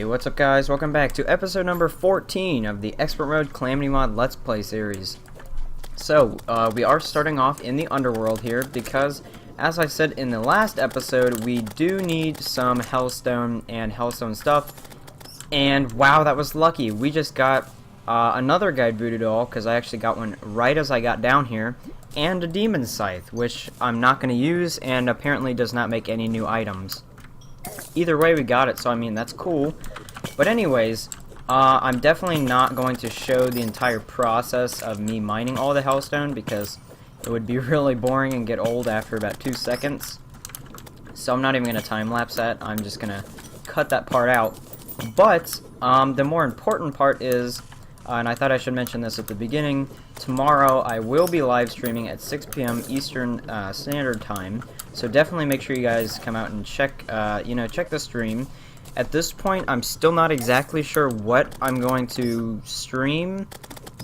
Hey, what's up guys? Welcome back to episode number 14 of the Expert Mode Calamity Mod Let's Play series. So, we are starting off in the underworld here because, as I said in the last episode, we do need some HELLSTONE and HELLSTONE stuff. And wow, that was lucky. We just got another guide voodoo doll, because I actually got one right as I got down here, and a demon scythe, which I'm not going to use and apparently does not make any new items. Either way, we got it, so I mean, that's cool. But anyways, I'm definitely not going to show the entire process of me mining all the HELLSTONE because it would be really boring and get old after about 2 seconds. So I'm not even going to time-lapse that. I'm just going to cut that part out. But the more important part is, and I thought I should mention this at the beginning, tomorrow I will be live streaming at 6 p.m. Eastern Standard Time. So definitely make sure you guys come out and check the stream. At this point, I'm still not exactly sure what I'm going to stream,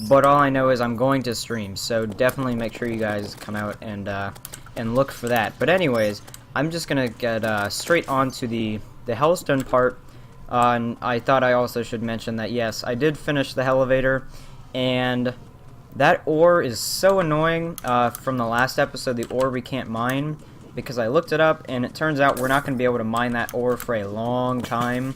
but all I know is I'm going to stream. So definitely make sure you guys come out and look for that. But anyways, I'm just gonna get straight on to the HELLSTONE part. And I thought I also should mention that yes, I did finish the elevator, and that ore is so annoying from the last episode, the ore we can't mine, because I looked it up, and it turns out we're not going to be able to mine that ore for a long time.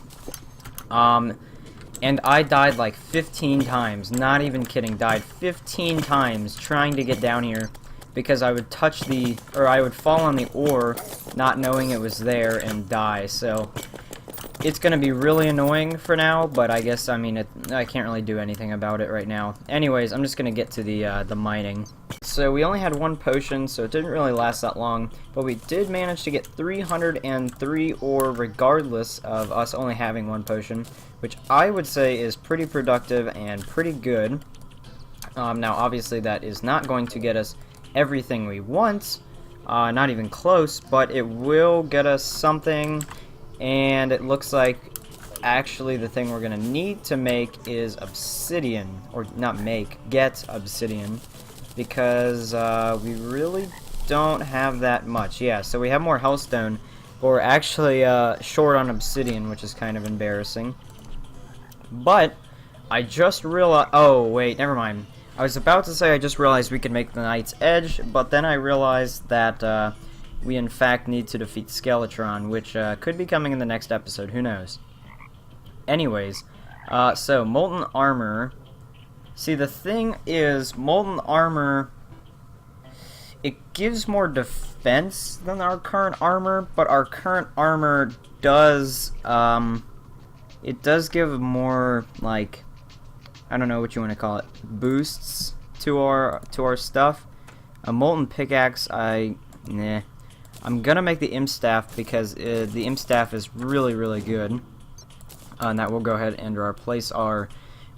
And I died like 15 times, not even kidding, died 15 times trying to get down here, because I would I would fall on the ore, not knowing it was there, and die, so it's going to be really annoying for now, but I guess, I mean, I can't really do anything about it right now. Anyways, I'm just going to get to the mining. So we only had one potion, so it didn't really last that long, but we did manage to get 303 ore regardless of us only having one potion, which I would say is pretty productive and pretty good. Now, obviously, that is not going to get us everything we want, not even close, but it will get us something. And it looks like actually the thing we're gonna need to make is obsidian, or not make, get obsidian, because we really don't have that much. Yeah, so we have more HELLSTONE, but we're actually short on obsidian, which is kind of embarrassing. But I just realized, oh wait, never mind. I was about to say I just realized we could make the Knight's Edge, but then I realized that we in fact need to defeat Skeletron, which could be coming in the next episode, who knows. Anyways, so Molten Armor. See, the thing is, Molten Armor, it gives more defense than our current armor, but our current armor does, it does give more, like, I don't know what you want to call it, boosts to our stuff. A Molten Pickaxe, I'm gonna make the Imp Staff because the Imp Staff is really good. And that will go ahead and replace our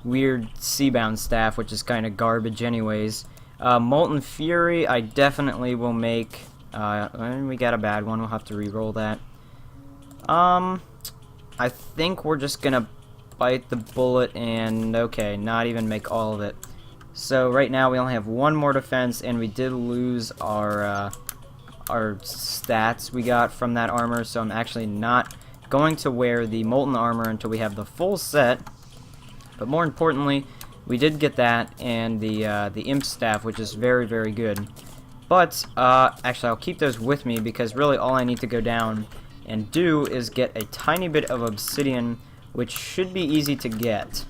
weird Seabound Staff, which is kind of garbage anyways. Molten Fury, I definitely will make. And we got a bad one, we'll have to re-roll that. I think we're just gonna bite the bullet and, okay, not even make all of it. So right now we only have one more defense, and we did lose our stats we got from that armor, so I'm actually not going to wear the Molten Armor until we have the full set. But more importantly, we did get that, and the Imp Staff, which is very good. But actually, I'll keep those with me because really all I need to go down and do is get a tiny bit of obsidian, which should be easy to get.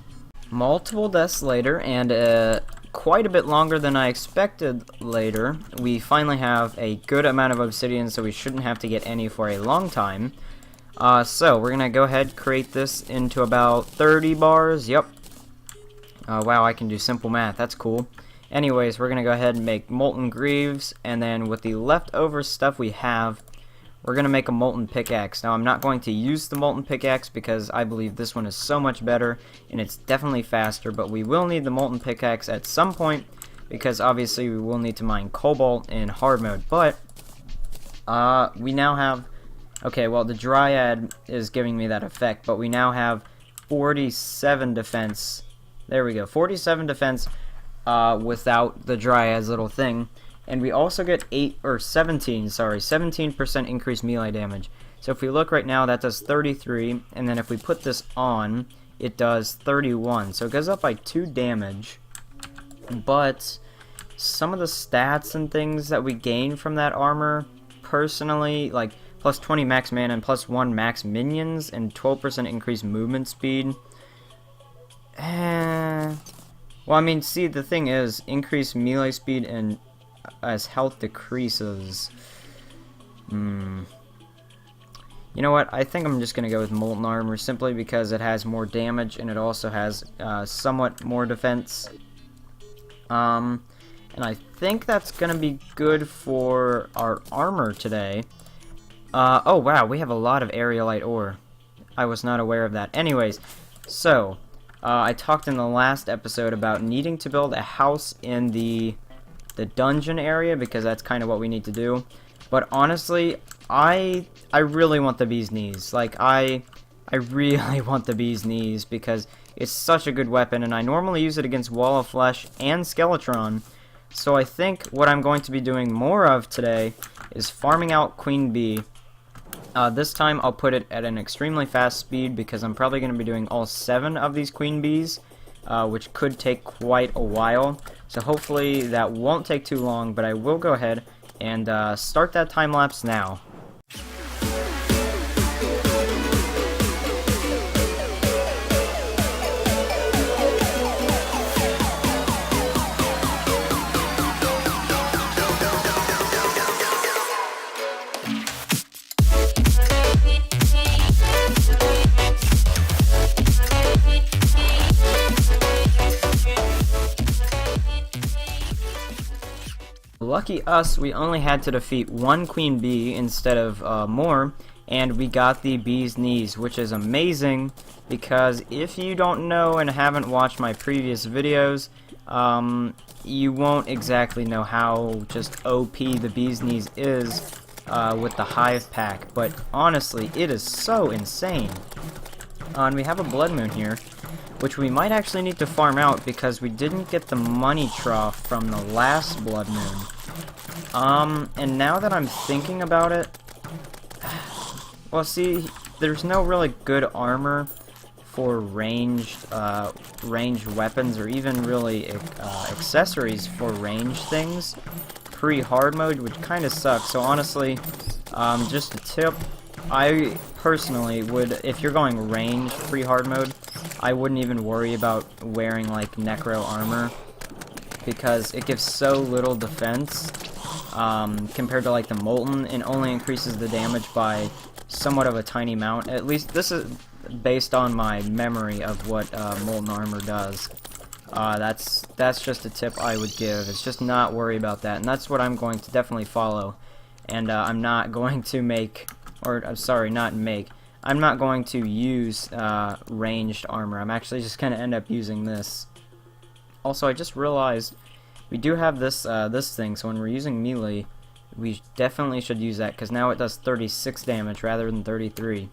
Multiple deaths later, and quite a bit longer than I expected later, we finally have a good amount of obsidian, so we shouldn't have to get any for a long time. So we're gonna go ahead, create this into about 30 bars. Yep. Wow, I can do simple math. That's cool. Anyways, we're gonna go ahead and make molten greaves, and then with the leftover stuff we have, we're gonna make a molten pickaxe. Now, I'm not going to use the molten pickaxe because I believe this one is so much better, and it's definitely faster, but we will need the molten pickaxe at some point, because obviously we will need to mine cobalt in hard mode. But we now have, okay, well, the Dryad is giving me that effect, but we now have 47 defense. There we go, 47 defense without the Dryad's little thing. And we also get 17% increased melee damage. So if we look right now, that does 33, and then if we put this on, it does 31. So it goes up by 2 damage, but some of the stats and things that we gain from that armor, personally, like plus 20 max mana and plus 1 max minions and 12% increased movement speed. Well, I mean, see, the thing is, increased melee speed and as health decreases. You know what? I think I'm just going to go with Molten Armor simply because it has more damage and it also has somewhat more defense. And I think that's going to be good for our armor today. Oh, wow, we have a lot of aerialite ore. I was not aware of that. Anyways, so I talked in the last episode about needing to build a house in the dungeon area because that's kind of what we need to do. But honestly, I really want the bee's knees. Like, I really want the bee's knees because it's such a good weapon, and I normally use it against Wall of Flesh and Skeletron. So I think what I'm going to be doing more of today is farming out Queen Bee. This time I'll put it at an extremely fast speed because I'm probably going to be doing all 7 of these Queen Bees, which could take quite a while. So hopefully that won't take too long, but I will go ahead and start that time lapse now. Lucky us, we only had to defeat 1 Queen Bee instead of more, and we got the bee's knees, which is amazing, because if you don't know and haven't watched my previous videos, you won't exactly know how just OP the bee's knees is with the Hive pack, but honestly, it is so insane. And we have a Blood Moon here, which we might actually need to farm out because we didn't get the money trough from the last Blood Moon. And now that I'm thinking about it, well, see, there's no really good armor for ranged weapons or even really accessories for ranged things pre-hard mode, which kind of sucks. So honestly, just a tip, I personally would, if you're going ranged pre-hard mode, I wouldn't even worry about wearing like necro armor because it gives so little defense compared to like the molten, and only increases the damage by somewhat of a tiny amount. At least this is based on my memory of what molten armor does. That's just a tip I would give. It's just not worry about that, and that's what I'm going to definitely follow. And I'm not going to make, or I'm sorry, not make. I'm not going to use ranged armor. I'm actually just going to end up using this. Also, I just realized we do have this this thing, so when we're using melee, we definitely should use that, because now it does 36 damage rather than 33.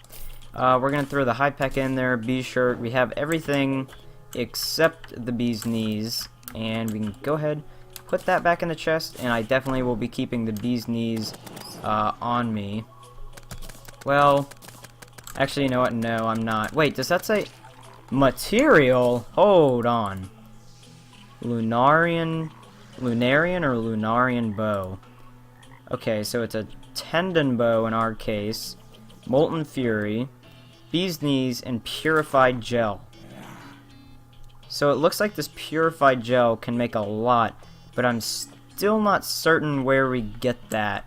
We're going to throw the high peck in there, bee shirt. We have everything except the bee's knees, and we can go ahead, put that back in the chest, and I definitely will be keeping the bee's knees on me. Well, actually, you know what? No, I'm not. Wait, does that say material? Hold on. Lunarian or Lunarian bow. Okay, so it's a tendon bow in our case, molten fury, bee's knees, and purified gel. So it looks like this purified gel can make a lot, but I'm still not certain where we get that.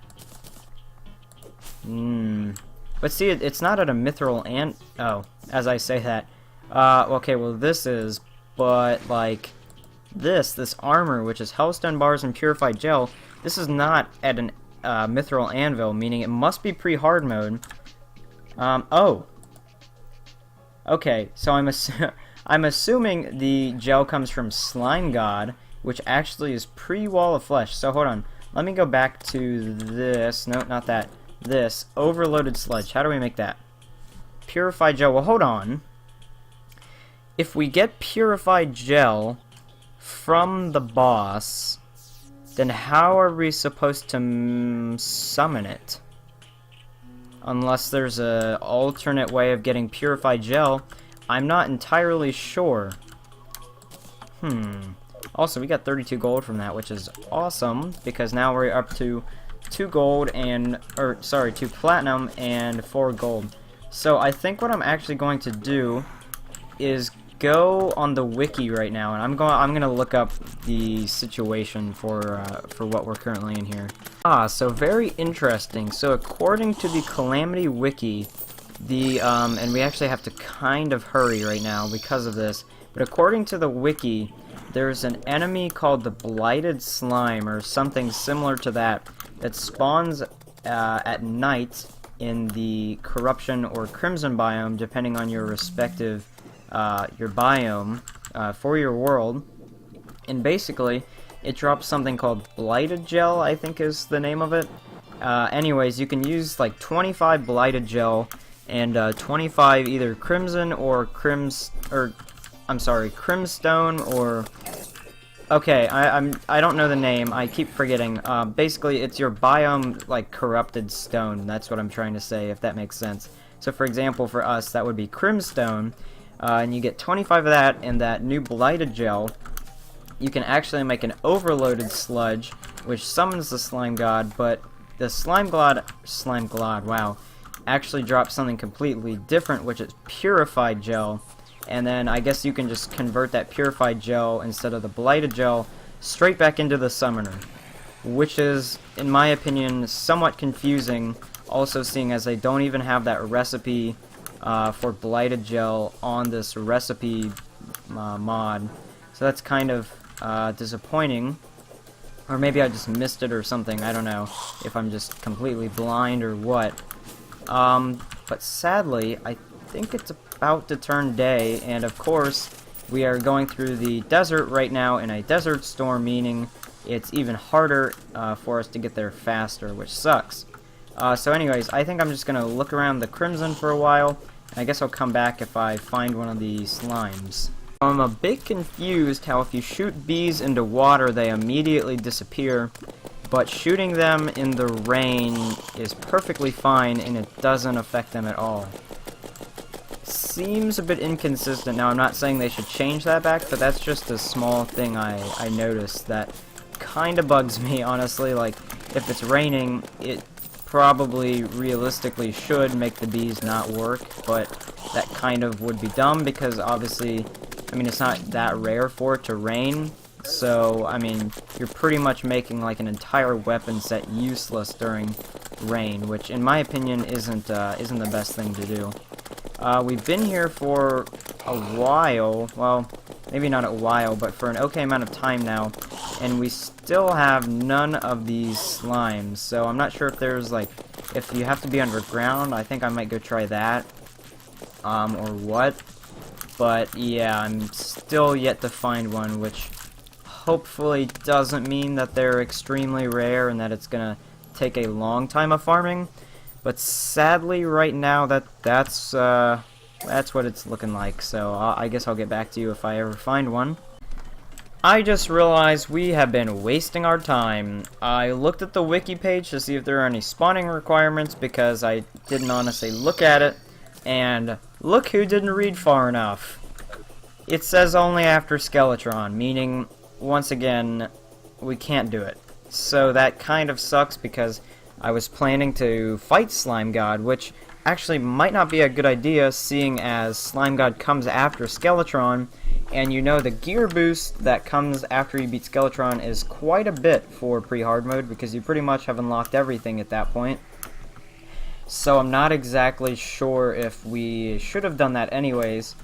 But see, it's not at a mithril and... Oh, as I say that. Okay, well this is, but like... This armor, which is HELLSTONE bars and purified gel, this is not at an mithril anvil, meaning it must be pre-hard mode. Oh. Okay, so I'm assuming the gel comes from Slime God, which actually is pre-Wall of Flesh. So hold on, let me go back to this. No, not that. This overloaded sludge. How do we make that? Purified gel. Well, hold on. If we get purified gel from the boss, then how are we supposed to summon it? unless there's a alternate way of getting purified gel. I'm not entirely sure. Also, we got 32 gold from that, which is awesome, because now we're up to 2 gold and, 2 platinum and 4 gold. So I think what I'm actually going to do is go on the wiki right now, and I'm gonna look up the situation for what we're currently in here. So very interesting. So according to the Calamity wiki, and we actually have to kind of hurry right now because of this, but according to the wiki, there's an enemy called the Blighted Slime, or something similar to that spawns at night in the Corruption or Crimson biome, depending on your respective your biome for your world. And basically, it drops something called Blighted Gel, I think is the name of it. Anyways, you can use like 25 Blighted Gel and 25 either Crimson or Crimstone, or okay, I don't know the name. I keep forgetting. Basically, it's your biome like corrupted stone. That's what I'm trying to say, if that makes sense. So, for example, for us, that would be Crimstone, and you get 25 of that and that new Blighted Gel. You can actually make an overloaded sludge, which summons the Slime God, but the Slime God, wow, actually drops something completely different, which is Purified Gel. And then I guess you can just convert that Purified Gel instead of the Blighted Gel straight back into the Summoner, which is, in my opinion, somewhat confusing, also seeing as they don't even have that recipe for Blighted Gel on this recipe mod. So that's kind of disappointing. Or maybe I just missed it or something. I don't know if I'm just completely blind or what. But sadly, I think it's about to turn day, and of course, we are going through the desert right now in a desert storm, meaning it's even harder for us to get there faster, which sucks. So anyways, I think I'm just going to look around the Crimson for a while, and I guess I'll come back if I find one of these slimes. I'm a bit confused how if you shoot bees into water, they immediately disappear, but shooting them in the rain is perfectly fine, and it doesn't affect them at all. Seems a bit inconsistent. Now, I'm not saying they should change that back, but that's just a small thing I noticed that kind of bugs me, honestly. Like, if it's raining, it probably realistically should make the bees not work, but that kind of would be dumb because obviously, I mean, it's not that rare for it to rain, so, I mean, you're pretty much making like an entire weapon set useless during rain, which in my opinion isn't the best thing to do. We've been here for a while, well, maybe not a while, but for an okay amount of time now, and we still have none of these slimes, so I'm not sure if there's, like, if you have to be underground. I think I might go try that, or what, but yeah, I'm still yet to find one, which hopefully doesn't mean that they're extremely rare and that it's gonna take a long time of farming. But sadly, right now, that's what it's looking like, so I guess I'll get back to you if I ever find one. I just realized we have been wasting our time. I looked at the wiki page to see if there are any spawning requirements, because I didn't honestly look at it, and look who didn't read far enough. It says only after Skeletron, meaning, once again, we can't do it. So that kind of sucks, because I was planning to fight Slime God, which actually might not be a good idea, seeing as Slime God comes after Skeletron, and you know the gear boost that comes after you beat Skeletron is quite a bit for pre-hard mode, because you pretty much have unlocked everything at that point. So I'm not exactly sure if we should have done that anyways.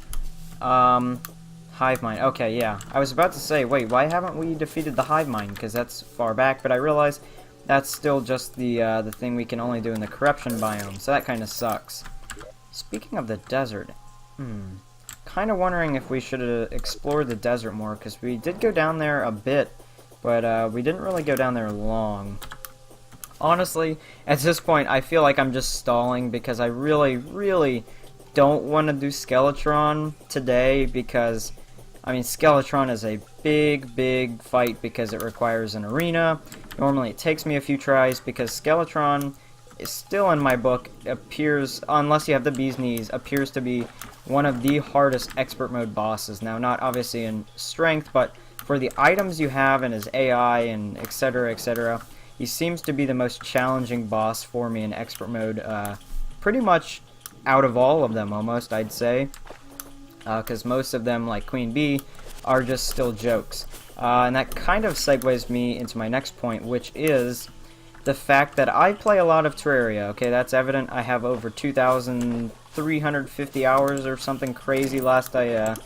Hive Mind. Okay, yeah. I was about to say, wait, why haven't we defeated the Hive Mind? Because that's far back, but I realized that's still just the thing we can only do in the Corruption biome, so that kind of sucks. Speaking of the desert, kind of wondering if we should explore the desert more, because we did go down there a bit, but we didn't really go down there long. Honestly, at this point, I feel like I'm just stalling, because I really, really don't want to do Skeletron today, because, I mean, Skeletron is a big, big fight because it requires an arena. Normally it takes me a few tries because Skeletron still in my book appears, unless you have the bee's knees, appears to be one of the hardest expert mode bosses. Now, not obviously in strength, but for the items you have and his AI and etc, etc, he seems to be the most challenging boss for me in expert mode, pretty much out of all of them, almost, I'd say, because most of them, like Queen Bee, are just still jokes. And that kind of segues me into my next point, which is the fact that I play a lot of Terraria. Okay, that's evident. I have over 2,350 hours or something crazy last I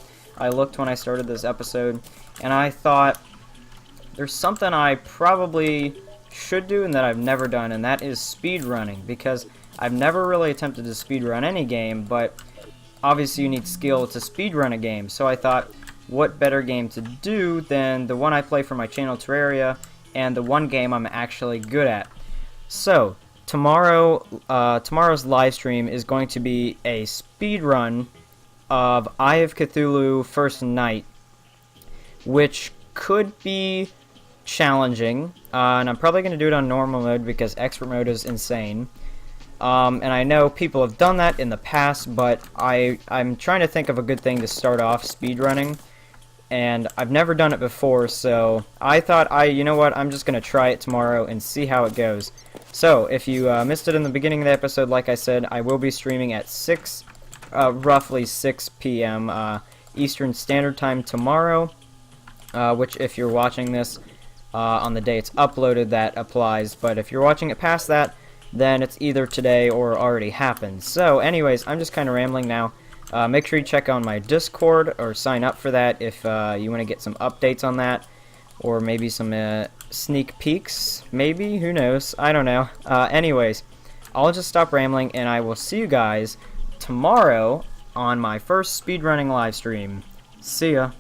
looked when I started this episode, and I thought there's something I probably should do and that I've never done, and that is speedrunning, because I've never really attempted to speedrun any game, but obviously you need skill to speedrun a game, so I thought, what better game to do than the one I play for my channel, Terraria, and the one game I'm actually good at. So, tomorrow's live stream is going to be a speedrun of Eye of Cthulhu First Night, which could be challenging, and I'm probably going to do it on normal mode because expert mode is insane. And I know people have done that in the past, but I'm trying to think of a good thing to start off speedrunning, and I've never done it before, so I thought, you know what, I'm just going to try it tomorrow and see how it goes. So, if you missed it in the beginning of the episode, like I said, I will be streaming at roughly 6 p.m. Eastern Standard Time tomorrow, which if you're watching this on the day it's uploaded, that applies, but if you're watching it past that, then it's either today or already happened. So anyways, I'm just kind of rambling now. Make sure you check on my Discord or sign up for that if you want to get some updates on that, or maybe some sneak peeks, maybe, who knows, I don't know. Anyways, I'll just stop rambling and I will see you guys tomorrow on my first speedrunning live stream. See ya.